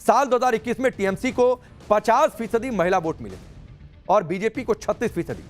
साल 2021 में टीएमसी को 50% महिला वोट मिले और बीजेपी को 36%।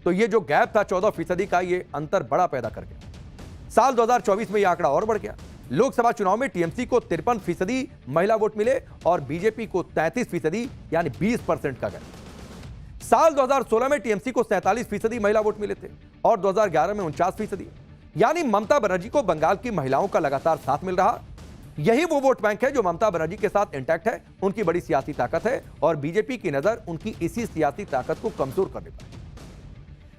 तो ये जो गैप था 14% का, ये अंतर बड़ा पैदा कर गया। साल 2024 में यह आंकड़ा और बढ़ गया। लोकसभा चुनाव में टीएमसी को 53% महिला वोट मिले और बीजेपी को 33%, यानी 20% का गैप। साल 2016 में टीएमसी को 47% महिला वोट मिले थे और 2011 में 49%। यानी ममता बनर्जी को बंगाल की महिलाओं का लगातार साथ मिल रहा। यही वो वोट बैंक है जो ममता बनर्जी के साथ इंटैक्ट है, उनकी बड़ी सियासी ताकत है और बीजेपी की नजर उनकी इसी सियासी ताकत को कमजोर करने पर है।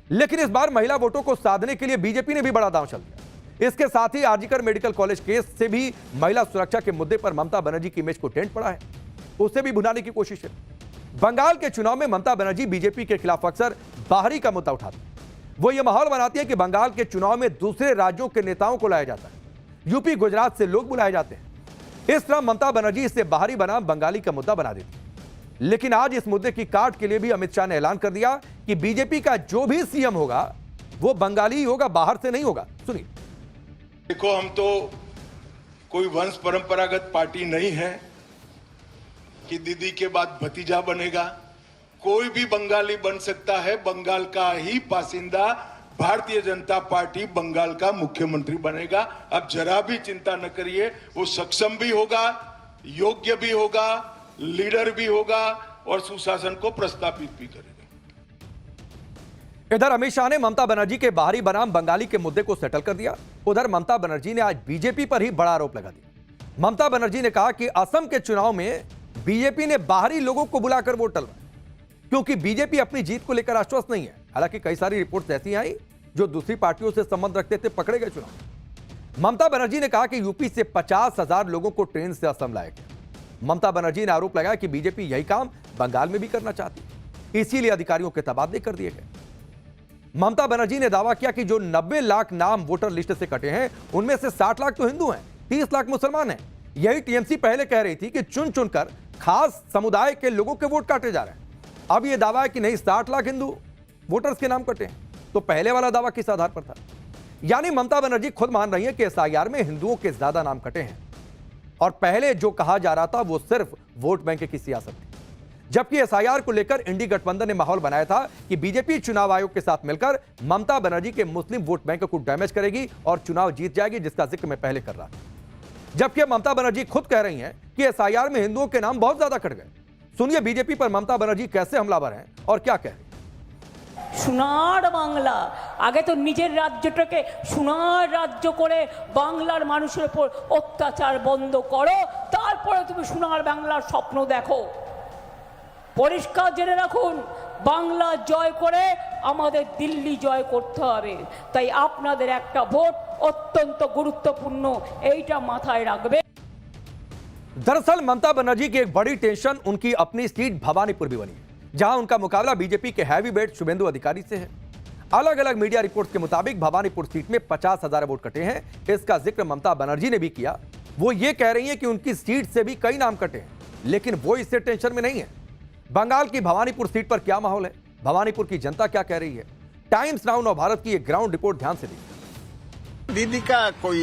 लेकिन इस बार महिला वोटों को साधने के लिए बीजेपी ने भी बड़ा दांव चल दिया। इसके साथ ही आरजीकर मेडिकल कॉलेज केस से भी महिला सुरक्षा के मुद्दे पर ममता बनर्जी की इमेज को डेंट पड़ा है, उसे भी भुनाने की कोशिश है। बंगाल के चुनाव में ममता बनर्जी बीजेपी के खिलाफ अक्सर बाहरी का मुद्दा उठाती है। वो ये माहौल बनाती है कि बंगाल के चुनाव में दूसरे राज्यों के नेताओं को लाया जाता है, यूपी गुजरात से लोग बुलाए जाते हैं। इस तरह ममता बनर्जी इसे बाहरी बनाम बंगाली का मुद्दा बना देती है। लेकिन आज इस मुद्दे की काट के लिए भी अमित शाह ने ऐलान कर दिया कि बीजेपी का जो भी सीएम होगा वो बंगाली ही होगा, बाहर से नहीं होगा। सुनिए। देखो, हम तो कोई वंश परंपरागत पार्टी नहीं है कि दीदी के बाद भतीजा बनेगा। कोई भी बंगाली बन सकता है। बंगाल का ही बासिंदा भारतीय जनता पार्टी बंगाल का मुख्यमंत्री बनेगा। अब जरा भी चिंता न करिए, वो सक्षम भी होगा, योग्य भी होगा, लीडर भी होगा और सुशासन को प्रस्तावित भी करेगा। इधर अमित शाह ने ममता बनर्जी के बाहरी बनाम बंगाली के मुद्दे को सेटल कर दिया। उधर ममता बनर्जी ने आज बीजेपी पर ही बड़ा आरोप लगा दिया। ममता बनर्जी ने कहा कि असम के चुनाव में बीजेपी ने बाहरी लोगों को बुलाकर वोट डलवाए क्योंकि बीजेपी अपनी जीत को लेकर आश्वस्त नहीं है। हालांकि कई सारी रिपोर्ट्स ऐसी आई जो दूसरी पार्टियों से संबंध रखते थे, पकड़े गए चुनाव। ममता बनर्जी ने कहा कि यूपी से 50,000 लोगों को ट्रेन से असम लाया गया। ममता बनर्जी ने आरोप लगाया कि बीजेपी यही काम बंगाल में भी करना चाहती है, इसीलिए अधिकारियों के तबादले कर दिए गए। ममता बनर्जी ने दावा किया कि जो 90 लाख नाम वोटर लिस्ट से कटे हैं उनमें से 60 लाख तो हिंदू हैं, 30 लाख मुसलमान हैं। यही टीएमसी पहले कह रही थी कि चुन चुनकर खास समुदाय के लोगों के वोट काटे जा रहे हैं। अब यह दावा है कि नहीं, 60 लाख हिंदू वोटर्स के नाम कटे हैं। तो पहले वाला दावा किस आधार पर था? यानी ममता बनर्जी खुद मान रही है कि एसआईआर में हिंदुओं के ज्यादा नाम कटे हैं और पहले जो कहा जा रहा था वो सिर्फ वोट बैंक की सियासत थी। जबकि एसआईआर को लेकर इंडी गठबंधन ने माहौल बनाया था कि बीजेपी चुनाव आयोग के साथ मिलकर ममता बनर्जी के मुस्लिम वोट बैंक को डैमेज करेगी और चुनाव जीत जाएगी, जिसका जिक्र मैं पहले कर रहा था। जबकि ममता बनर्जी खुद कह रही हैं कि एसआईआर में हिंदुओं के नाम बहुत ज्यादा कट गए। सुनिए बीजेपी पर ममता बनर्जी कैसे हमलावर हैं और क्या कह रही हैं। সোনার বাংলা আগে তো নিজের রাজ্যটাকে সোনার রাজ্য করে বাংলার মানুষের উপর অত্যাচার বন্ধ করো, তারপরে তুমি সোনার বাংলার স্বপ্ন দেখো। পরিষ্কার জেনে রাখুন, বাংলা জয় করে আমাদের দিল্লি জয় করতে হবে। তাই আপনাদের একটা ভোট অত্যন্ত গুরুত্বপূর্ণ, এইটা মাথায় রাখবে। दरअसल ममता बनर्जी की एक बड़ी टेंशन उनकी अपनी सीट भवानीपुर भी बनी, जहां उनका मुकाबला बीजेपी के हैवी वेट शुभेंदु अधिकारी से है। अलग अलग मीडिया रिपोर्ट्स के मुताबिक भवानीपुर सीट में 50,000 वोट कटे हैं। इसका जिक्र ममता बनर्जी ने भी किया। वो ये कह रही हैं कि उनकी सीट से भी कई नाम कटे हैं, लेकिन वो इससे टेंशन में नहीं है। बंगाल की भवानीपुर सीट पर क्या माहौल है, भवानीपुर की जनता क्या कह रही है, टाइम्स नाउ नव भारत की एक ग्राउंड रिपोर्ट ध्यान से देखिए। दीदी का कोई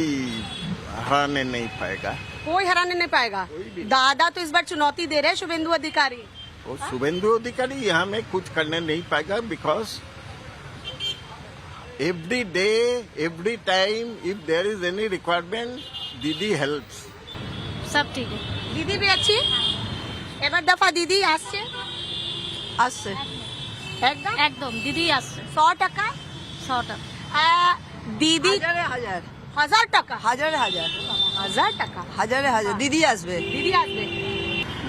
हराने नहीं पाएगा, कोई हराने नहीं पाएगा। दादा तो इस बार चुनौती दे रहे हैं शुभेंदु अधिकारी। और शुभेंदु अधिकारी यहाँ में कुछ करने नहीं पाएगा, because every day every time if there is any requirement दीदी हेल्प्स। सब ठीक है, दीदी भी अच्छी। এবার দফা দিদি আসছে আসছে একদম একদম দিদি আসছে 100 টাকা 100 টাকা দিদি হাজার টাকা হাজার টাকা হাজার দিদি আসবে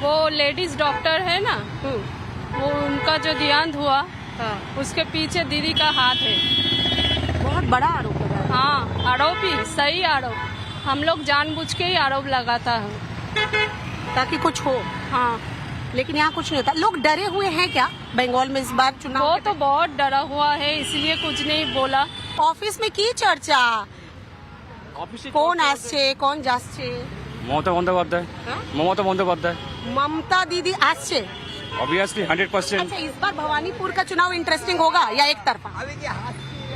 वो लेडीज डॉक्टर है ना, वो उनका जो देहांत हुआ उसके पीछे दीदी का हाथ है। बहुत बड़ा आरोप है। हाँ, आरोप ही सही आरोप, हम लोग जानबूझ के ही आरोप लगाता है ताकि कुछ हो। हाँ, लेकिन यहाँ कुछ नहीं होता। लोग डरे हुए हैं क्या बंगाल में इस बार चुनाव? वो तो बहुत डरा हुआ है, इसलिए कुछ नहीं बोला। ऑफिस में की चर्चा, कौन আসছে कौन যাচ্ছে? মমতা বন্দ্যোপাধ্যায় ममता दीदी আসছে ऑब्वियसली 100%। अच्छा, इस बार भवानीपुर का चुनाव इंटरेस्टिंग होगा या एक तरफा?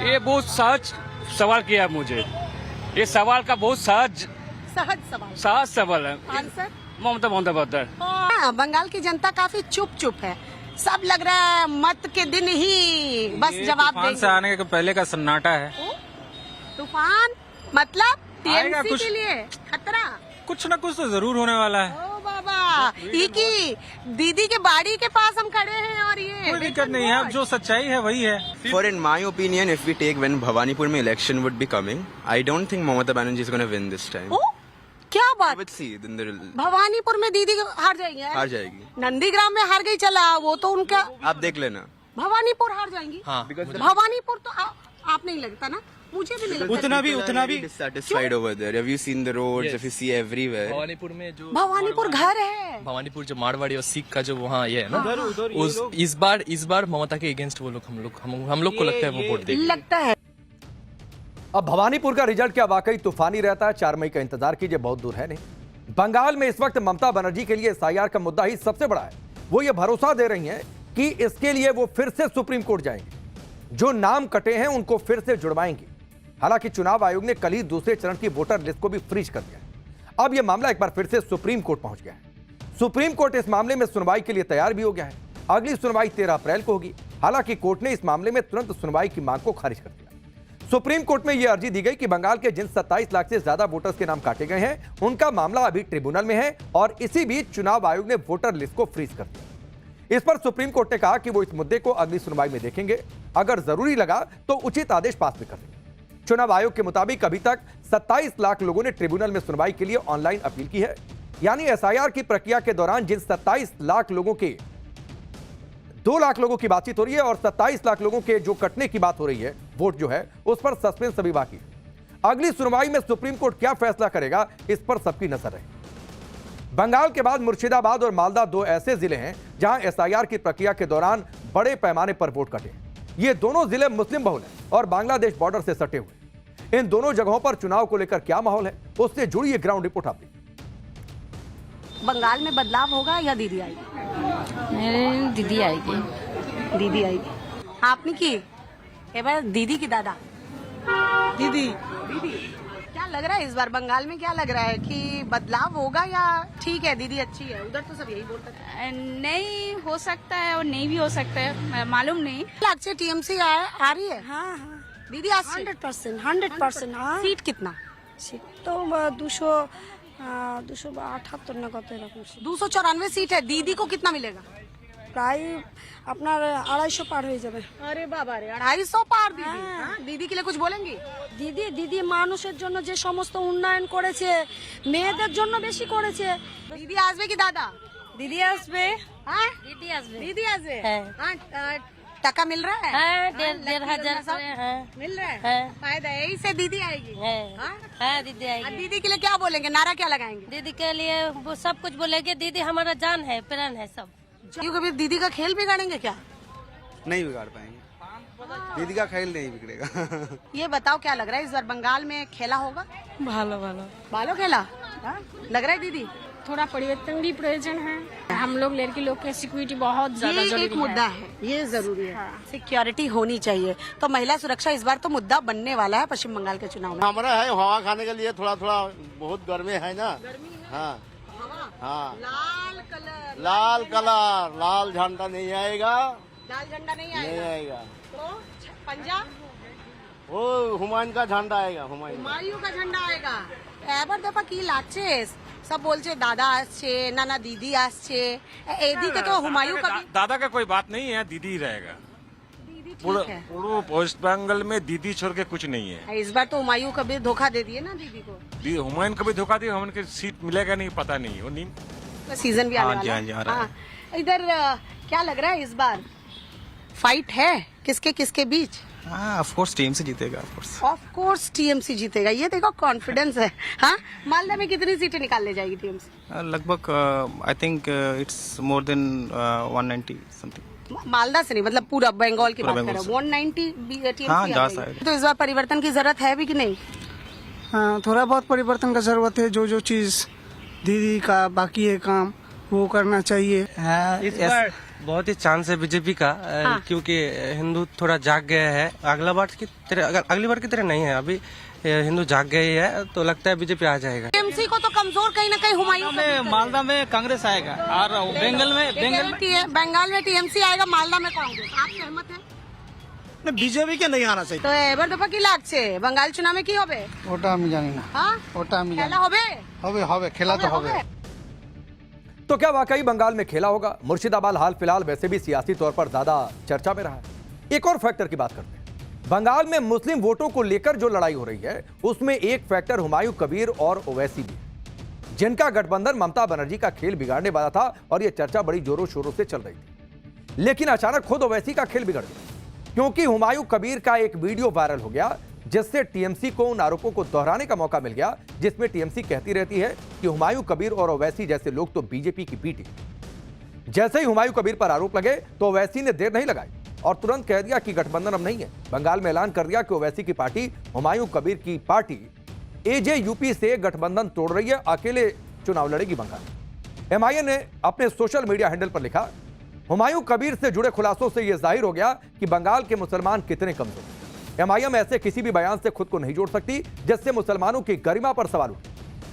ये बहुत सहज सवाल किया मुझे, ये सवाल का बहुत सहज सहज सवाल सवाल है। आंसर ममता बंदोपाध्याय। हाँ, बंगाल की जनता काफी चुप है, सब लग रहा है मत के दिन ही बस जवाब तूफान से देंगे। आने के पहले का सन्नाटा है। तूफान मतलब आएगा टीएमसी कुछ। के लिए खतरा। कुछ न कुछ तो जरूर होने वाला है। ओ बाबा, ये की दीदी के बाड़ी के पास हम खड़े हैं और ये कोई दिक्कत नहीं है, अब जो सच्चाई है वही है। For in my opinion, if we take when Bhawanipur mein election would be coming, I don't think Mamata Banerjee is going to win this time. ओ, क्या बात। Let's see. Then the Bhawanipur में दीदी हार जाएंगे। हार जाएगी। नंदीग्राम में हार गई, चला वो तो उनका। आप देख लेना। भवानीपुर हार जाएंगी। हाँ। भवानीपुर तो आप नहीं लगता ना, मुझे भी नहीं लगता। उतना भी Dissatisfied over there. Have you seen the roads? If you see everywhere. Bhawanipur में जो भवानीपुर घर है। भवानीपुर जो मारवाड़ी और सिख का जो वहाँ ये है ना, इस बार ममता के अगेंस्ट वो लोग हम लोग को लगता है वो वोट देंगे। लगता है। अब भवानीपुर का रिजल्ट क्या वाकई तूफानी रहता है? 4 मई का इंतजार कीजिए, बहुत दूर है नहीं। बंगाल में इस वक्त ममता बनर्जी के लिए एसआईआर का मुद्दा ही सबसे बड़ा है। वो ये भरोसा दे रही हैं कि इसके लिए वो फिर से सुप्रीम कोर्ट जाएंगे, जो नाम कटे हैं उनको फिर से जुड़वाएंगे। हालांकि चुनाव आयोग ने कल ही दूसरे चरण की वोटर लिस्ट को भी फ्रीज कर दिया। अब यह मामला एक बार फिर से सुप्रीम कोर्ट पहुंच गया है। सुप्रीम कोर्ट इस मामले में सुनवाई के लिए तैयार भी हो गया है। अगली सुनवाई 13 अप्रैल को होगी। हालांकि कोर्ट ने इस मामले में तुरंत सुनवाई की मांग को खारिज कर दिया। सुप्रीम कोर्ट में यह अर्जी दी गई कि बंगाल के जिन 27 लाख से ज्यादा वोटर्स के नाम काटे गए हैं, उनका मामला अभी ट्रिब्यूनल में है और इसी बीच चुनाव आयोग ने वोटर लिस्ट को फ्रीज कर दिया। इस पर सुप्रीम कोर्ट ने कहा कि वो इस मुद्दे को अगली सुनवाई में देखेंगे, अगर जरूरी लगा तो उचित आदेश पास भी कर देंगे। चुनाव आयोग के मुताबिक अभी तक 27 लाख लोगों ने ट्रिब्यूनल में सुनवाई के लिए ऑनलाइन अपील की है। यानी एसआईआर की प्रक्रिया के दौरान जिन 27 लाख लोगों के 2 लाख लोगों की बातचीत हो रही है और 27 लाख लोगों के जो कटने की बात हो रही है, वोट जो है, उस पर सस्पेंस अभी बाकी है। अगली सुनवाई में सुप्रीम कोर्ट क्या फैसला करेगा, इस पर सबकी नजर है। बंगाल के बाद मुर्शिदाबाद और मालदा 2 ऐसे जिले हैं जहां एसआईआर की प्रक्रिया के दौरान बड़े पैमाने पर वोट कटे। ये दोनों जिले मुस्लिम बहुल हैं और बांग्लादेश बॉर्डर से सटे हुए। इन दोनों जगहों पर चुनाव को लेकर क्या माहौल है, उससे जुड़ी ये ग्राउंड रिपोर्ट आप देखिए। बंगाल में बदलाव होगा या दीदी आएगी? दीदी आएगी। दीदी आएगी। आपने की ए बार दीदी की दादा दीदी क्या लग रहा है इस बार बंगाल में? क्या लग रहा है कि बदलाव होगा या ठीक है दीदी अच्छी है? उधर तो सब यही बोलते थे। नहीं हो सकता है और नहीं भी हो सकता है, मालूम नहीं। लागছে टीएमसी आ रही है। हाँ हाँ दीदी आज 100% हाँ। सीट कितना? सीट तो 278 না কত এরকম सीट। 294 सीट है। दीदी को कितना मिलेगा? প্রায় আপনার 250 পার হয়ে যাবে। अरे बाबा रे, 250 पार दीदी। हाँ, दीदी के लिए कुछ बोलेंगी? দিদি মানুষের জন্য যে সমস্ত উন্নয়ন করেছে, মেয়েদের জন্য বেশি করেছে। दीदी আসবে কি দাদা? দিদি আসবে। हाँ দিদি আসবে। दीदी আসবে। হ্যাঁ। हाँ, टका मिल रहा है? হ্যাঁ 1,500 করে। হ্যাঁ मिल रहा है। हाँ। फायदा है, यही से दीदी आएगी। হ্যাঁ हाँ? হ্যাঁ দিদি और आएगी। दीदी के लिए क्या बोलेंगे? नारा क्या लगाएंगे? दीदी के लिए वो सब कुछ बोलेंगे, दीदी हमारा जान है, प्राण है सब। क्यों कभी दीदी का खेल बिगाड़ेंगे क्या? नहीं बिगाड़ पाएंगे। दीदी का खेल नहीं बिगड़ेगा। ये बताओ क्या लग रहा है इस बार बंगाल में खेला होगा? ভালো ভালো। बालो खेला? हाँ? लग रहा है दीदी? थोड़ा परिवर्तन भी प्रयोजन है। हम लोग लड़की लोग की सिक्योरिटी बहुत ज्यादा ये जरूरी एक मुद्दा है, ये जरूरी है। सिक्योरिटी होनी चाहिए। तो महिला सुरक्षा इस बार तो मुद्दा बनने वाला है पश्चिम बंगाल के चुनाव में। हमारा है हवा खाने के लिए थोड़ा थोड़ा बहुत गर्मी है ना। हाँ हाँ लाल कलर, लाल झंडा नहीं आएगा। लाल झंडा नहीं नहीं आएगा आएगा तो पंजाब वो हुमायूं का झंडा आएगा। हुमायूं हुमायूं का झंडा आएगा। এবার দেখা কি লাগছে, सब বলছে দাদা আসছে না दीदी আসছে। এদিকে তো হুমায়ুं का भी दादा का कोई बात नहीं है, दीदी ही रहेगा। दीदी पूरा ठीक है। पूरा वेस्ट बंगाल में दीदी छोड़ के कुछ नहीं है। इस बार तो हुमायूं का भी धोखा दे दिए ना दीदी को। हुमायूं को भी धोखा दिया, उनकी सीट मिलेगा नहीं, पता नहीं। वो नहीं सीजन भी आने हाँ वाला जी, है। हाँ जी, आ रहा हाँ। इधर क्या लग रहा है इस बार फाइट है किसके किसके बीच? ऑफ कोर्स टीम से जीतेगा। ऑफ कोर्स टीएमसी जीतेगा, ये देखो कॉन्फिडेंस है। हाँ, मालदा में कितनी सीटें निकाल ले जाएगी टीएमसी? लगभग I think it's more than 190 something. Malda से नहीं, मतलब पूरा बंगाल की पूरा बात कर बंगाल रहे हो। 190 टीएमसी हाँ, जा आ जाएगी। सकते। तो इस बार परिवर्तन की जरूरत है भी कि नहीं? हाँ थोड़ा बहुत परिवर्तन का जरूरत है। जो चीज दीदी का बाकी है काम वो करना चाहिए। इस बार बहुत ही चांस है बीजेपी का। क्योंकि हिंदू थोड़ा जाग गया है। अगली बार की तरह नहीं है। अभी ये हिंदू जाग गई है, तो लगता है बीजेपी आ जाएगा। टीएमसी को तो कमजोर कहीं ना कहीं हुमायूं मालदा में कांग्रेस आएगा और बंगाल में टीएमसी आएगा, मालदा में कांग्रेस। आप सहमत हैं? বিজেপি কে नहीं आना चाहिए। তো এবার দফা কি লাগছে বাঙ্গাল চুনামে কি হবে? ওটা আমি জানি না। হ্যাঁ ওটা আমি জানি খেলা হবে? হবে হবে খেলা তো হবে। तो क्या वाकई बंगाल में खेला होगा? मुर्शिदाबाद हाल फिलहाल वैसे भी सियासी तौर पर ज्यादा चर्चा में रहा है। एक और फैक्टर की बात करते हैं। बंगाल में मुस्लिम वोटों को लेकर जो लड़ाई हो रही है उसमें एक फैक्टर हुमायूं कबीर और ओवैसी भी, जिनका गठबंधन ममता बनर्जी का खेल बिगाड़ने वाला था और यह चर्चा बड़ी जोरों शोरों से चल रही थी। लेकिन अचानक खुद ओवैसी का खेल बिगड़ गया, क्योंकि हुमायूं कबीर का एक वीडियो वायरल हो गया जिससे टीएमसी को उन आरोपों को दोहराने का मौका मिल गया जिसमें टीएमसी कहती रहती है कि हुमायूं कबीर और ओवैसी जैसे लोग तो बीजेपी की पीठ है। जैसे ही हुमायूं कबीर पर आरोप लगे तो ओवैसी ने देर नहीं लगाई और तुरंत कह दिया कि गठबंधन अब नहीं है। बंगाल में ऐलान कर दिया कि ओवैसी की पार्टी हुमायूं कबीर की पार्टी एजेयूपी से गठबंधन तोड़ रही है, अकेले चुनाव लड़ेगी बंगाल। एमआईएम ने अपने सोशल मीडिया हैंडल पर लिखा, हुमायूं कबीर से जुड़े खुलासों से यह जाहिर हो गया कि बंगाल के मुसलमान कितने कमजोर हैं। एमआईएम ऐसे किसी भी बयान से खुद को नहीं जोड़ सकती जिससे मुसलमानों की गरिमा पर सवाल उठे।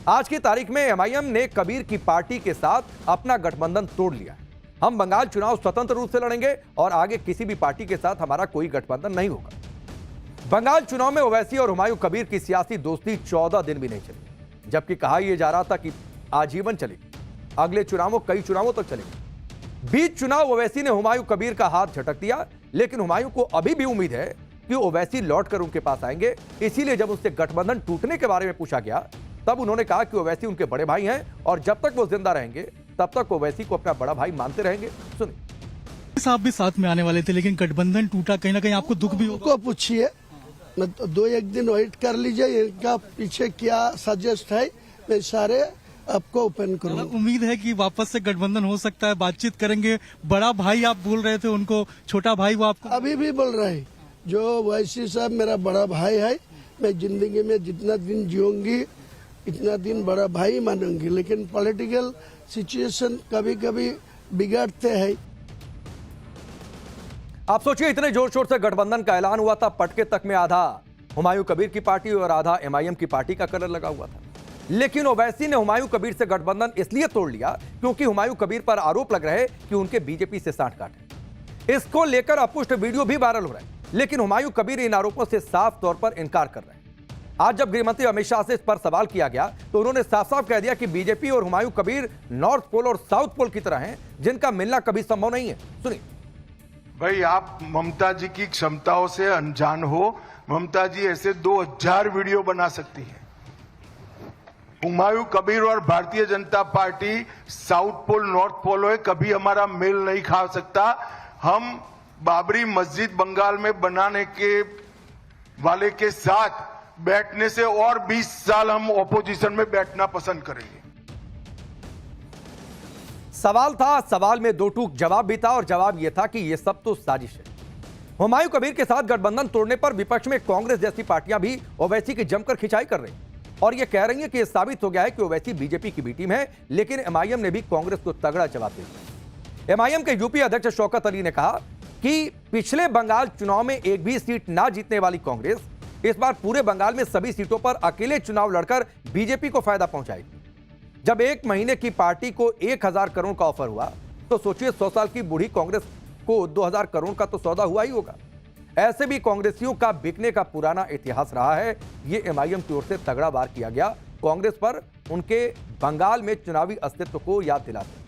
आज की तारीख में एमआईएम ने कबीर की पार्टी के साथ अपना गठबंधन तोड़ लिया। हम बंगाल चुनाव स्वतंत्र रूप से लड़ेंगे और आगे किसी भी पार्टी के साथ हमारा कोई गठबंधन नहीं होगा। बंगाल चुनाव में ओवैसी और हुमायूं कबीर की सियासी दोस्ती 14 दिन भी नहीं चली, जबकि कहा यह जा रहा था कि आजीवन चलेगी, अगले चुनावों कई चुनावों तक चलेगी। बीच चुनाव ओवैसी ने हुमायूं कबीर का हाथ झटक दिया, लेकिन हुमायूं को अभी भी उम्मीद है कि ओवैसी लौटकर उनके पास आएंगे। इसीलिए जब उससे गठबंधन टूटने के बारे में पूछा गया तब उन्होंने कहा कि ओवैसी उनके बड़े भाई हैं और जब तक वो जिंदा रहेंगे तब तक ओवैसी को अपना बड़ा भाई मानते रहेंगे। सुनिए। साहब भी साथ में आने वाले थे लेकिन गठबंधन टूटा, कहीं ना कहीं आपको दुख भी होगा। पूछिए, मैं तो 2-1 दिन वेट कर लीजिए, इनका पीछे क्या सजेस्ट है मैं सारे आपको ओपन करूंगा। उम्मीद है कि वापस से गठबंधन हो सकता है, बातचीत करेंगे। बड़ा भाई आप बोल रहे थे उनको, छोटा भाई वो आपको अभी भी बोल रहे हैं। जो ओवैसी साहब मेरा बड़ा भाई है, मैं जिंदगी में जितना दिन जीऊंगी इतना दिन बड़ा भाई मानूंगी, लेकिन पॉलिटिकल सिचुएशन कभी कभी बिगाड़ते हैं। आप सोचिए, इतने जोर शोर से गठबंधन का ऐलान हुआ था, पटके तक में आधा हुमायूं कबीर की पार्टी और आधा एमआईएम की पार्टी का कलर लगा हुआ था। लेकिन ओवैसी ने हुमायूं कबीर से गठबंधन इसलिए तोड़ लिया क्योंकि हुमायूं कबीर पर आरोप लग रहे कि उनके बीजेपी से सांठगांठ है। इसको लेकर अपुष्ट वीडियो भी वायरल हो रहा है, लेकिन हुमायूं कबीर इन आरोपों से साफ तौर पर इनकार कर रहे हैं। आज जब गृहमंत्री अमित शाह से इस पर सवाल किया गया तो उन्होंने साफ साफ कह दिया कि बीजेपी और हुमायूं कबीर नॉर्थ पोल और साउथ पोल की तरह हैं, जिनका मिलना कभी संभव नहीं है। सुनिए। भाई, आप ममता जी की क्षमताओं से अनजान हो। ममता जी ऐसे 2000 वीडियो बना सकती है। हुमायूं कबीर और Bharatiya Janata Party south pole north pole है, कभी हमारा मेल नहीं खा सकता। हम बाबरी मस्जिद बंगाल में बनाने के वाले के साथ बैठने से और 20 साल हम ऑपोजिशन में बैठना पसंद करेंगे। सवाल था, सवाल में दो टूक जवाब भी था और जवाब यह था कि यह सब तो साजिश है। हुमायूं कबीर के साथ गठबंधन तोड़ने पर विपक्ष में कांग्रेस जैसी पार्टियां भी ओवैसी की जमकर खिंचाई कर रही और यह कह रही है कि यह साबित हो गया है कि ओवैसी बीजेपी की बी टीम है। लेकिन एमआईएम ने भी कांग्रेस को तगड़ा जवाब दिया। एमआईएम के यूपी अध्यक्ष शौकत अली ने कहा कि पिछले बंगाल चुनाव में एक भी सीट ना जीतने वाली कांग्रेस इस बार पूरे बंगाल में सभी सीटों पर अकेले चुनाव लड़कर बीजेपी को फायदा पहुंचाएगी। जब एक महीने की पार्टी को 1000 करोड़ का ऑफर हुआ तो सोचिए 100 साल की बूढ़ी कांग्रेस को 2000 करोड़ का तो सौदा हुआ ही होगा। ऐसे भी कांग्रेसियों का बिकने का पुराना इतिहास रहा है। ये एमआईएम की ओर से तगड़ा वार किया गया कांग्रेस पर, उनके बंगाल में चुनावी अस्तित्व को याद दिलाते।